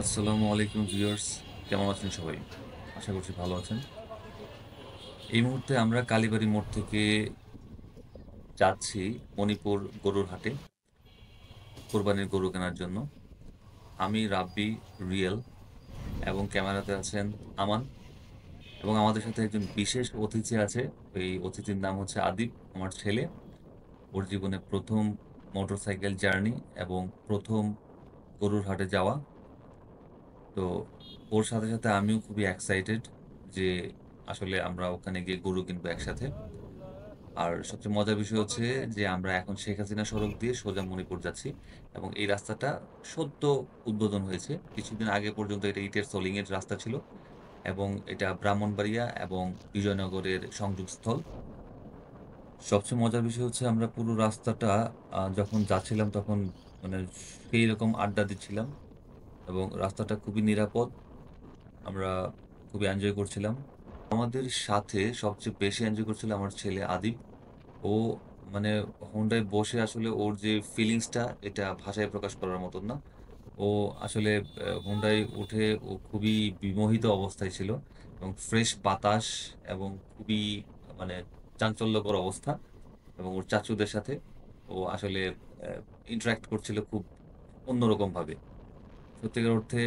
আসসালামু আলাইকুম ভিউয়ার্স, কেমন আছেন সবাই? আশা করছি ভালো আছেন। এই মুহূর্তে আমরা কালীবাড়ি মোড় থেকে যাচ্ছি মণিপুর গরুর হাটে কোরবানির গরু কেনার জন্য। আমি রাব্বি, রিয়েল এবং ক্যামেরাতে আছেন আমান এবং আমাদের সাথে একজন বিশেষ অতিথি আছে। এই অতিথির নাম হচ্ছে আদিব, আমার ছেলে। ওর জীবনে ১ম মোটরসাইকেল জার্নি এবং ১ম গরুর হাটে যাওয়া। তো ওর সাথে আমিও খুবই এক্সাইটেড যে আসলে আমরা ওখানে গিয়ে গরু কিনবো একসাথে। আর সবচেয়ে মজার বিষয় হচ্ছে যে আমরা এখন শেখ হাসিনা সড়ক দিয়ে সোজা মণিপুর যাচ্ছি এবং এই রাস্তাটা সদ্য উদ্বোধন হয়েছে। কিছুদিন আগে পর্যন্ত এটা ইটের সলিং এর রাস্তা ছিল এবং এটা ব্রাহ্মণবাড়িয়া এবং বিজয়নগরের সংযোগস্থল। সবচেয়ে মজার বিষয় হচ্ছে আমরা পুরো রাস্তাটা যখন যাচ্ছিলাম তখন মানে সেই রকম আড্ডা দিচ্ছিলাম এবং রাস্তাটা খুবই নিরাপদ। আমরা খুবই এনজয় করছিলাম। আমাদের সাথে সবচেয়ে বেশি এনজয় করছিল আমার ছেলে আদিব। ও মানে হোন্ডায় বসে আসলে ওর যে ফিলিংসটা এটা ভাষায় প্রকাশ করার মতন না। ও আসলে হোন্ডায় উঠে ও খুবই বিমোহিত অবস্থায় ছিল এবং ফ্রেশ বাতাস এবং খুবই মানে চাঞ্চল্যকর অবস্থা এবং ওর চাচুদের সাথে ও আসলে ইন্টারেক্ট করছিল খুব অন্যরকমভাবে। সত্যিকার অর্থে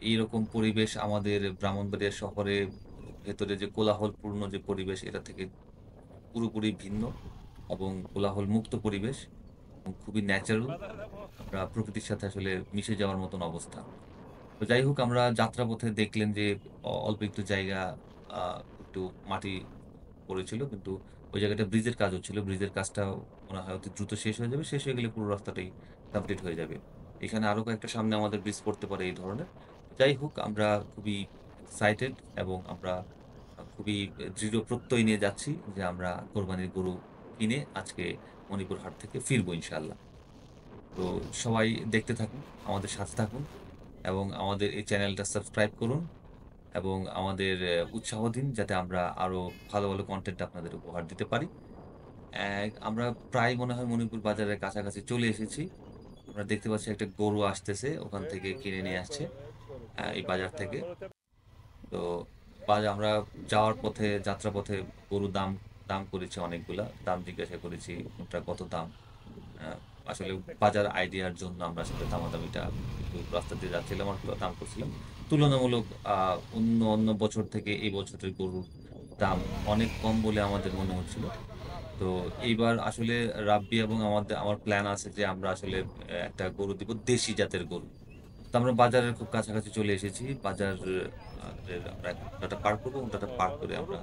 এইরকম পরিবেশ আমাদের ব্রাহ্মণবাড়িয়া শহরে ভেতরে যে কোলাহলপূর্ণ যে পরিবেশ এটা থেকে পুরোপুরি ভিন্ন এবং কোলাহল মুক্ত পরিবেশ এবং খুবই ন্যাচারাল। আমরা প্রকৃতির সাথে আসলে মিশে যাওয়ার মতন অবস্থা। তো যাই হোক আমরা যাত্রাপথে দেখলেন যে অল্প একটু জায়গা একটু মাটি পড়েছিল কিন্তু ওই জায়গাটা ব্রিজের কাজ হচ্ছিল। ব্রিজের কাজটা মনে হয় অতি দ্রুত শেষ হয়ে যাবে। শেষ হয়ে গেলে পুরো রাস্তাটাই কমপ্লিট হয়ে যাবে। এখানে আরো কয়েকটা সামনে আমাদের ব্রিজ পড়তে পারে এই ধরনের। যাই হোক আমরা খুবই এক্সাইটেড এবং আমরা খুবই দৃঢ় প্রত্যয় নিয়ে যাচ্ছি যে আমরা কোরবানির গরু কিনে আজকে মণিপুর হাট থেকে ফিরবো ইনশাআল্লাহ। তো সবাই দেখতে থাকুন, আমাদের সাথে থাকুন এবং আমাদের এই চ্যানেলটা সাবস্ক্রাইব করুন এবং আমাদের উৎসাহ দিন যাতে আমরা আরো ভালো, ভালো কনটেন্ট আপনাদের উপহার দিতে পারি। আমরা প্রায় মনে হয় মণিপুর বাজারের কাছাকাছি চলে এসেছি। আমরা দেখতে পাচ্ছি একটা গরু আসতেছে, ওখান থেকে কিনে নিয়ে আসছে এই বাজার থেকে। তো আমরা যাওয়ার পথে যাত্রাপথে গরুর দাম দাম করেছি অনেকগুলা। দাম জিজ্ঞাসা করেছি কোনটা কত দাম। আহ, আসলে বাজার আইডিয়ার জন্য আমরা আসলে দামাদামিটা একটু রাস্তা দিয়ে যাচ্ছিলাম আর দাম করছিলাম। তুলনামূলক অন্য অন্য বছর থেকে এই বছরের গরুর দাম অনেক কম বলে আমাদের মনে হচ্ছিল। তো এইবার আসলে রাব্বি এবং আমার প্ল্যান আছে যে আমরা আসলে একটা গরু দিব দেশি জাতের গরু। তো আমরা বাজারের খুব কাছাকাছি চলে এসেছি। বাজার আমরা এখন ঘন্টাটা পার করবো, ঘন্টাটা পার করে আমরা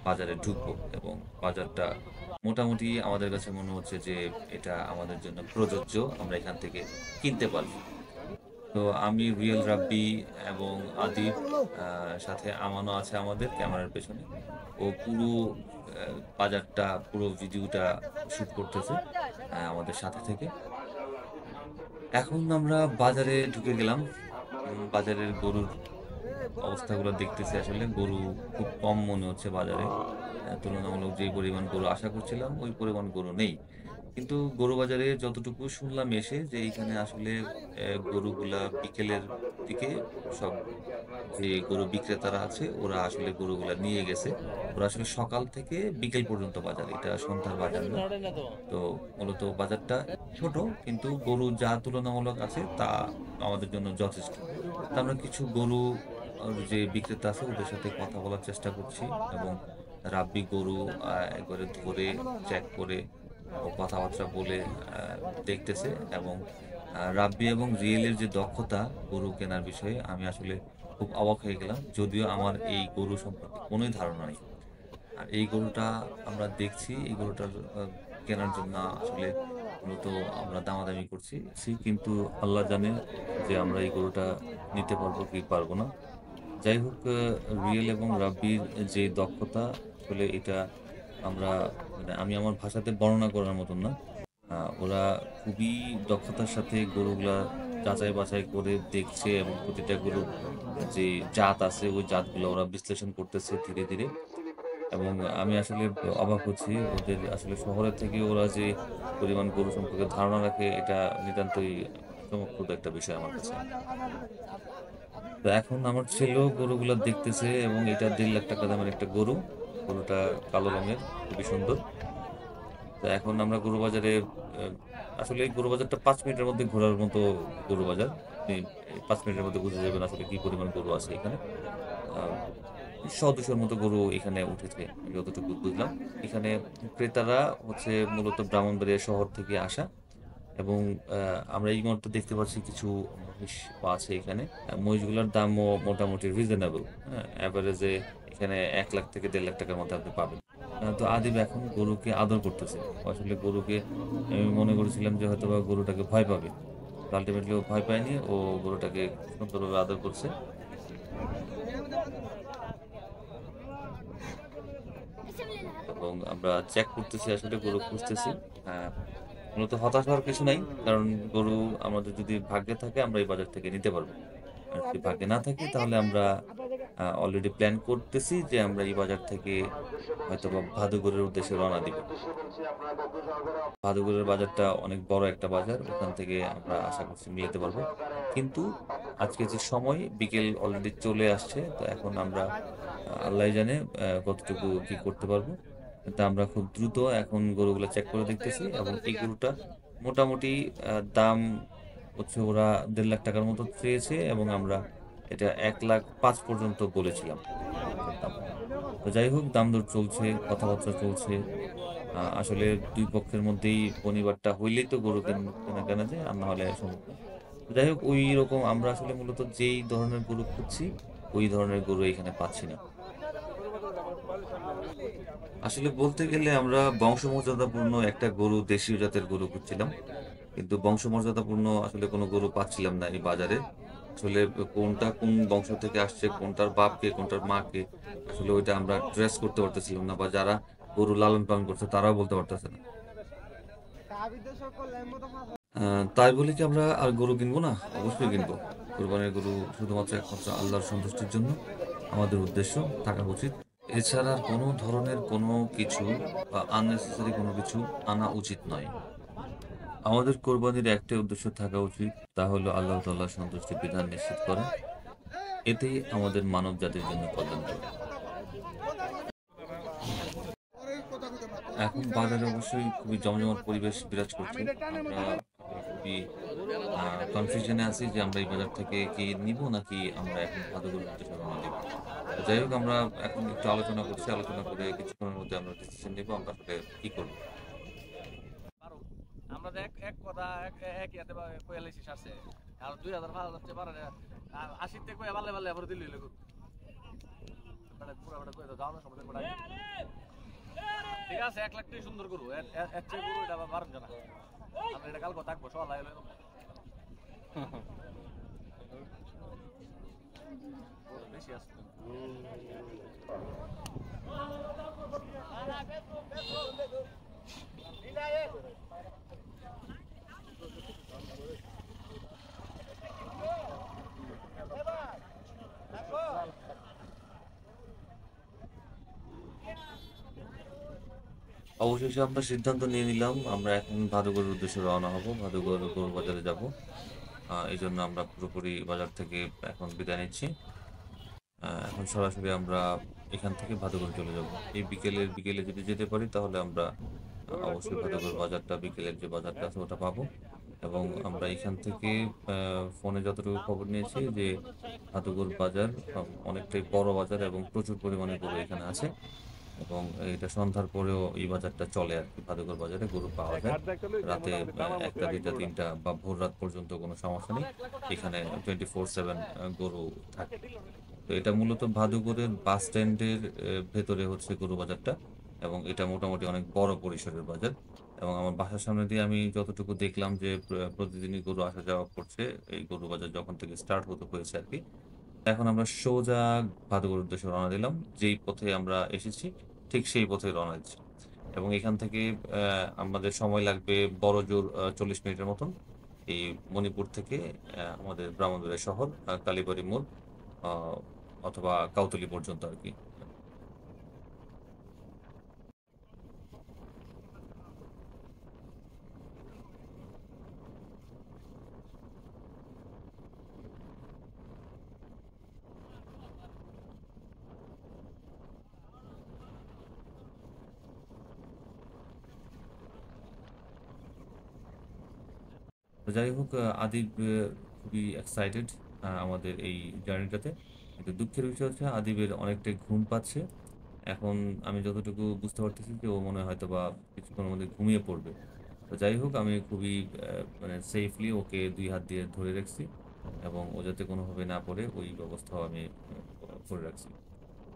বাজারে ঢুকবো এবং বাজারটা মোটামুটি আমাদের কাছে মনে হচ্ছে যে এটা আমাদের জন্য প্রযোজ্য। আমরা এখান থেকে কিনতে পারবো। তো আমি রিয়েল রাব্বি এবং আদিব সাথে আমানও আছে আমাদের ক্যামেরার পেছনে। ও পুরো বাজারটা পুরো ভিডিওটা শুট করতেছে আমাদের সাথে থেকে। এখন আমরা বাজারে ঢুকে গেলাম। বাজারের গরুর অবস্থাগুলো দেখতেছি আসলে গরু খুব কম মনে হচ্ছে বাজারে। তুলনামূলক যে পরিমাণ গরু আশা করছিলাম ওই পরিমাণ গরু নেই। কিন্তু গরু বাজারে যতটুকু শুনলাম এসে যে এইখানে আসলে গরুগুলা বিকেলের দিকে সব যে গরু বিক্রেতারা আছে ওরা আসলে গরুগুলা নিয়ে গেছে। ওরা আসলে সকাল থেকে বিকেল পর্যন্ত বাজার। এটা সন্ধ্যার বাজার না। তো মূলত বাজারটা ছোট কিন্তু গরু যা তুলনামূলক আছে তা আমাদের জন্য যথেষ্ট। তা আমরা কিছু গরু যে বিক্রেতা আছে ওদের সাথে কথা বলার চেষ্টা করছি এবং রাব্বি গরু একবারে ধরে চেক করে ও কথাবার্তা বলে দেখতেছে এবং রাব্বি এবং রিয়েলের যে দক্ষতা গরু কেনার বিষয়ে আমি আসলে খুব অবাক হয়ে গেলাম। যদিও আমার এই গরু সম্পর্কে কোনোই ধারণা নেই। আর এই গরুটা আমরা দেখছি এই গরুটার কেনার জন্য আসলে মূলত আমরা দামাদামি করছি কিন্তু আল্লাহ জানে যে আমরা এই গরুটা নিতে পারবো কি পারবো না। যাই হোক রিয়েল এবং রাব্বির যে দক্ষতা আসলে এটা আমরা মানে আমি আমার ভাষাতে বর্ণনা করার মতন না। ওরা খুবই দক্ষতার সাথে গরুগুলা যাচাই বাছাই করে দেখছে এবং প্রতিটা গরুর যে জাত আছে ওই জাতগুলো ওরা বিশ্লেষণ করতেছে ধীরে ধীরে এবং আমি আসলে অবাক হচ্ছি ওদের আসলে শহরের থেকে ওরা যে পরিমাণ গরু সম্পর্কে ধারণা রাখে এটা নিতান্তই চমকপ্রদ একটা বিষয় আমার কাছে। তো এখন আমার ছেলেও গরুগুলা দেখতেছে, এবং এটা 1.5 লাখ টাকা দামের একটা গরু। গরুটা কালো রঙের, খুবই সুন্দর। তো এখন আমরা গরু বাজারে, আসলে এই গরু বাজারটা 5 মিনিটের মধ্যে ঘোরার মতো গরু বাজার। আপনি 5 মিনিটের মধ্যে বুঝে যাবেন আসলে কি পরিমাণ গরু আছে এখানে। আহ 100-200-র মতো গরু এখানে উঠেছে, আমি যতটুকু বুঝলাম। এখানে ক্রেতারা হচ্ছে মূলত ব্রাহ্মণবাড়িয়া শহর থেকে আসা, এবং আমরা এই মুহূর্তে দেখতে পাচ্ছি কিছু মহিষ আছে এখানে। মহিষগুলোর দামও মোটামুটি রিজনেবল। হ্যাঁ, অ্যাভারেজে এখানে 1 লাখ থেকে 1.5 লাখ টাকার মধ্যে আপনি পাবেন। তো আদিব এখন গরুকে আদর করতেছে। আসলে গরুকে আমি মনে করেছিলাম যে হয়তো বা গরুটাকে ভয় পাবে, আলটিমেটলি ও ভয় পায়নি, ও গরুটাকে সুন্দরভাবে আদর করছে। এবং আমরা চেক করতেছি, আসলে গরু খুঁজতেছি। হ্যাঁ, মূলত হতাশ হওয়ার কিছু নাই, কারণ গরু আমাদের যদি ভাগ্যে থাকে আমরা এই বাজার থেকে নিতে পারবো। আর যদি ভাগ্যে না থাকে তাহলে আমরা অলরেডি প্ল্যান করতেছি যে আমরা এই বাজার থেকে হয়তো বা ভাদুগরের উদ্দেশ্যে রওনা দিব। ভাদুগরের বাজারটা অনেক বড় একটা বাজার, ওখান থেকে আমরা আশা করছি মিলাতে পারবো। কিন্তু আজকে যে সময় বিকেল অলরেডি চলে আসছে, তো এখন আমরা আল্লাহ জানে কতটুকু কি করতে পারবো। কিন্তু আমরা খুব দ্রুত এখন গরুগুলো চেক করে দেখতেছি, এবং এই গরুটা মোটামুটি দাম হচ্ছে ওরা 1.5 লাখ টাকার মতো চেয়েছে, এবং আমরা এটা 1,05,000 পর্যন্ত বলেছিলাম এটার দাম। তো যাই হোক, দাম দর চলছে, কথাবার্তা চলছে। আসলে দুই পক্ষের মধ্যেই পনিবারটা হইলেই তো গরু কেনা কেনা যায়, আর না হলে সম্ভব না। তো যাই হোক, ওই রকম আমরা আসলে মূলত যেই ধরনের গরু খুঁজছি ওই ধরনের গরু এখানে পাচ্ছি না। আসলে বলতে গেলে আমরা বংশমর্যাদাপূর্ণ একটা গরু, দেশীয় জাতের গরু খুঁজছিলাম, কিন্তু বংশমর্যাদাপূর্ণ আসলে কোনো গরু পাচ্ছিলাম না এই বাজারে। আসলে কোনটা কোন বংশ থেকে আসছে, কোনটার বাপকে কোনটার মাকে, আসলে ওইটা আমরা ট্রেস করতে পারতেছিলাম না, বা যারা গরু লালন পালন করছে তারাও বলতে পারতেছে না। তাই বলে কি আমরা আর গরু কিনবো না? অবশ্যই কিনবো। কোরবানির গরু শুধুমাত্র একমাত্র আল্লাহর সন্তুষ্টির জন্য আমাদের উদ্দেশ্য থাকা উচিত। এছাড়া আর কোনো ধরনের কোনো কিছু বা আননেসেসারি কোনো কিছু আনা উচিত নয়। আমাদের কোরবানির একটাই উদ্দেশ্য থাকা উচিত, তা হলো আল্লাহ তাআলার সন্তুষ্টির বিধান নিশ্চিত করা। এতেই আমাদের মানব জাতির জন্য কল্যাণকর। এখন বাজারে অবশ্যই খুবই জমজমাট পরিবেশ বিরাজ করছে। আমরা খুবই কনফিউশনে আছি যে আমরা এই বাজার থেকে কি নিব, নাকি আমরা এখন ভাদুগরের উদ্দেশ্যে রওনা দিব। তো যাই হোক, আমরা এখন একটু আলোচনা করছি, আলোচনা করে কিছুক্ষণের মধ্যে আমরা ডিসিশন নিব আমরা আসলে কি করব। আমরা এক এক কথা এক ইয়াতে কইয়া লাইছি সারছে আর 2000 যাচ্ছে পারে 80 তে কইয়া বালে বালে আবার দিল্লি লগু বড় পুরো বড় কইয়া দাও না সবাই বড় ঠিক আছে 1 লাখ টাকা সুন্দর গরু এর চেয়ে গরু এটা বারণ জানা আমরা এটা কালকে থাকবো সকাল আইলো বেশি আছে অবশেষে আমরা সিদ্ধান্ত নিয়ে নিলাম, আমরা এখন ভাদুগরের উদ্দেশ্যে রওনা হব, ভাদুগর গরু বাজারে যাব। এই জন্য আমরা পুরোপুরি বাজার থেকে এখন বিদায় নিচ্ছি। এখন সরাসরি আমরা এখান থেকে ভাদুগর চলে যাব। এই বিকেলে যদি যেতে পারি তাহলে আমরা অবশ্যই ভাদুগর বাজারটা, বিকেলের যে বাজারটা আছে ওটা পাবো। এবং আমরা এখান থেকে ফোনে যতটুকু খবর নিয়েছি যে ভাদুগর বাজার অনেকটাই বড় বাজার, এবং প্রচুর পরিমাণে গরু এখানে আছে। এবং এটা সন্ধ্যার পরেও এই বাজারটা চলে আর কি, ভাদুগর বাজারে গরু পাওয়া যায় রাতে 1টা 2টা 3টা বা ভোর রাত পর্যন্ত কোনো সমস্যা নেই। এখানে 24/7 গরু থাকে। তো এটা মূলত ভাদুগরের বাস স্ট্যান্ডের ভেতরে হচ্ছে গরু বাজারটা, এবং এটা মোটামুটি অনেক বড় পরিসরের বাজার। এবং আমার বাসার সামনে দিয়ে আমি যতটুকু দেখলাম যে প্রতিদিনই গরু আসা যাওয়া করছে এই গরু বাজার যখন থেকে স্টার্ট হতে হয়েছে আর কি। এখন আমরা সোজা ভাদুগর উদ্দেশ্যে রওনা দিলাম, যেই পথে আমরা এসেছি ঠিক সেই পথে রওনা দিচ্ছি। এবং এখান থেকে আমাদের সময় লাগবে বড় জোর 40 মিনিটের মতন, এই মণিপুর থেকে আমাদের ব্রাহ্মণবাড়িয়া শহর, কালীবাড়ি মোড়, আহ, অথবা কাউতলি পর্যন্ত আর কি। যাই হোক, আদিব খুবই এক্সাইটেড আমাদের এই জার্নিটাতে। কিন্তু দুঃখের বিষয় হচ্ছে আদিবের অনেকটাই ঘুম পাচ্ছে এখন। আমি যতটুকু বুঝতে পারতেছি যে ও মনে হয় হয়তো বা কিছুক্ষণের মধ্যে ঘুমিয়ে পড়বে। তো যাই হোক, আমি খুবই মানে সেফলি ওকে 2 হাত দিয়ে ধরে রাখছি এবং ও যাতে কোনোভাবে না পড়ে ওই ব্যবস্থাও আমি করে রাখছি।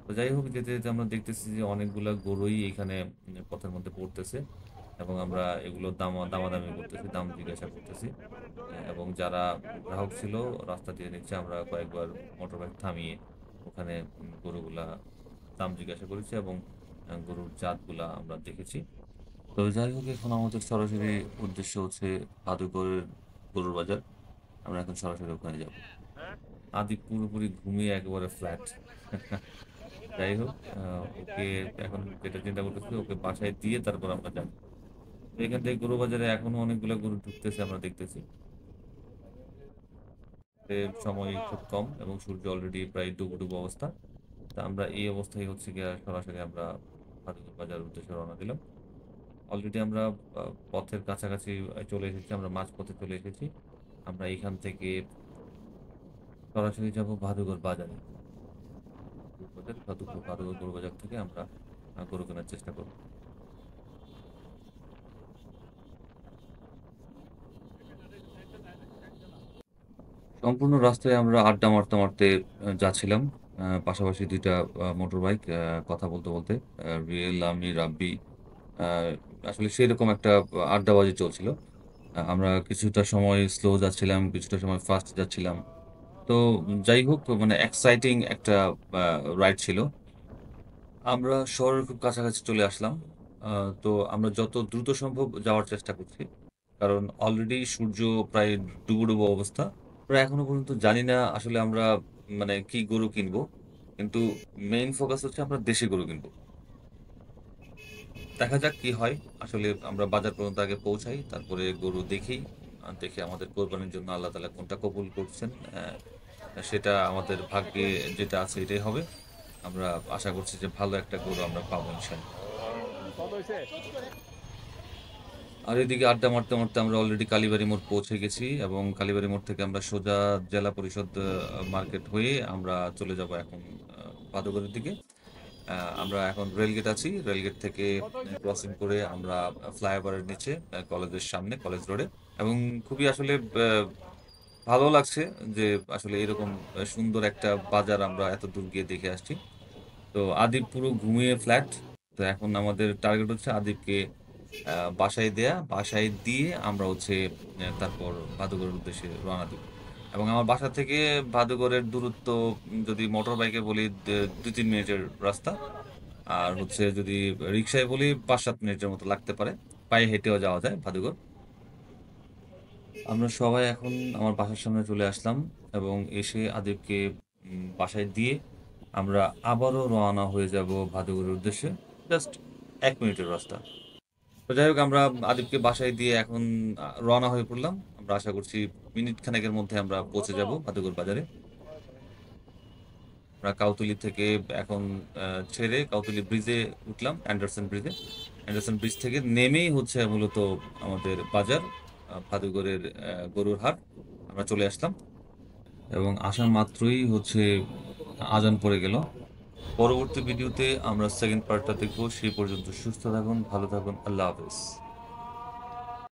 তো যাই হোক, যেতে যেতে আমরা দেখতেছি যে অনেকগুলা গরুই এখানে পথের মধ্যে পড়তেছে এবং আমরা এগুলো দামাদামি করতেছি, দাম জিজ্ঞাসা করতেছি। এবং যারা গ্রাহক ছিল রাস্তা দিয়ে নিচ্ছে, আমরা কয়েকবার মোটরবাইক থামিয়ে ওখানে গরুগুলা দাম জিজ্ঞাসা করেছি এবং গরুর জাতগুলা আমরা দেখেছি। তো যাই হোক, এখন আমাদের সরাসরি উদ্দেশ্য হচ্ছে ভাদুকরের গরুর বাজার। আমরা এখন সরাসরি ওখানে যাব। আদি পুরোপুরি ঘুমিয়ে একেবারে ফ্ল্যাট। যাই হোক, ওকে এখন যেটা চিন্তা করতেছি ওকে বাসায় দিয়ে তারপর আমরা যাবো। তো এখান থেকে গরু বাজারে এখনো অনেকগুলো গরু ঢুকতেছে আমরা দেখতেছি। সময় খুব কম এবং সূর্য অলরেডি প্রায় ডুবো ডুবো অবস্থা। তা আমরা এই অবস্থায় হচ্ছে গিয়ে সরাসরি আমরা ভাদুকর বাজার উদ্দেশ্যে রওনা দিলাম। অলরেডি আমরা পথের কাছাকাছি চলে এসেছি, আমরা মাঝপথে চলে এসেছি। আমরা এখান থেকে সরাসরি যাব ভাদুকর বাজারে। ভাদুকর গরু বাজার থেকে আমরা গরু কেনার চেষ্টা করব। সম্পূর্ণ রাস্তায় আমরা আড্ডা মারতে মারতে যাচ্ছিলাম। পাশাপাশি দুইটা মোটর বাইক কথা বলতে বলতে, রিয়েল, আমি, রাব্বি। আহ, আসলে সেরকম একটা আড্ডাবাজি চলছিল। আমরা কিছুটা সময় স্লো যাচ্ছিলাম, কিছুটা সময় ফাস্ট যাচ্ছিলাম। তো যাই হোক, মানে এক্সাইটিং একটা রাইড ছিল। আমরা শহরের খুব কাছাকাছি চলে আসলাম। তো আমরা যত দ্রুত সম্ভব যাওয়ার চেষ্টা করছি, কারণ অলরেডি সূর্য প্রায় ডুবো ডুবো অবস্থা। প্রায় এখনো পর্যন্ত জানি না আসলে আমরা মানে কি গরু কিনবো, কিন্তু মেইন ফোকাস হচ্ছে আমরা দেশি গরু কিনবো। দেখা যাক কি হয়। আসলে আমরা বাজার পর্যন্ত আগে পৌঁছাই, তারপরে গরু দেখি। দেখে আমাদের কোরবানির জন্য আল্লাহ তাআলা কোনটা কবুল করছেন, সেটা আমাদের ভাগ্যে যেটা আছে এটাই হবে। আমরা আশা করছি যে ভালো একটা গরু আমরা পাবো ইনশাল্লাহ। আর এদিকে আড্ডা মারতে মারতে আমরা অলরেডি কালীবাড়ি মোড় পৌঁছে গেছি এবং কালীবাড়ি মোড় থেকে আমরা সোজা জেলা পরিষদ মার্কেট হয়ে আমরা চলে যাব এখন বাদুগরের দিকে। আমরা এখন রেলগেট আছি, রেলগেট থেকে ক্রসিং করে আমরা ফ্লাইওভারের নিচে কলেজের সামনে, কলেজ রোডে। এবং খুবই আসলে ভালো লাগছে যে আসলে এরকম সুন্দর একটা বাজার আমরা এত দূর গিয়ে দেখে আসছি। তো আদিব পুরো ঘুমিয়ে ফ্ল্যাট। তো এখন আমাদের টার্গেট হচ্ছে আদিবকে বাসায় দেয়া, বাসায় দিয়ে আমরা হচ্ছে তারপর ভাদুগরের উদ্দেশ্যে রওনা দিব। এবং আমার বাসা থেকে ভাদুগরের দূরত্ব যদি মোটর বাইকে বলি 2-3 মিনিটের রাস্তা। আর হচ্ছে যদি রিক্সায় বলি 5-7 মিনিটের মতো লাগতে পারে। পায়ে হেঁটেও যাওয়া যায় ভাদুগর। আমরা সবাই এখন আমার বাসার সামনে চলে আসলাম এবং এসে আদিবকে বাসায় দিয়ে আমরা আবারও রওনা হয়ে যাব ভাদুগরের উদ্দেশ্যে। জাস্ট 1 মিনিটের রাস্তা। তো যাই হোক, আমরা আদিবকে বাসায় দিয়ে এখন রওনা হয়ে পড়লাম। আমরা আশা করছি মিনিট খানেকের মধ্যে আমরা পৌঁছে যাব ভাদুগর বাজারে। আমরা কাউতুলি থেকে এখন ছেড়ে কাউতুলি ব্রিজে উঠলাম, অ্যান্ডারসন ব্রিজে। অ্যান্ডারসন ব্রিজ থেকে নেমেই হচ্ছে মূলত আমাদের বাজার, ভাদুগরের গরুর হাট। আমরা চলে আসলাম এবং আসা মাত্রই হচ্ছে আজান পড়ে গেল। পরবর্তী ভিডিওতে আমরা সেকেন্ড পার্টটা দেখবো। সেই পর্যন্ত সুস্থ থাকুন, ভালো থাকুন, আল্লাহ হাফেজ।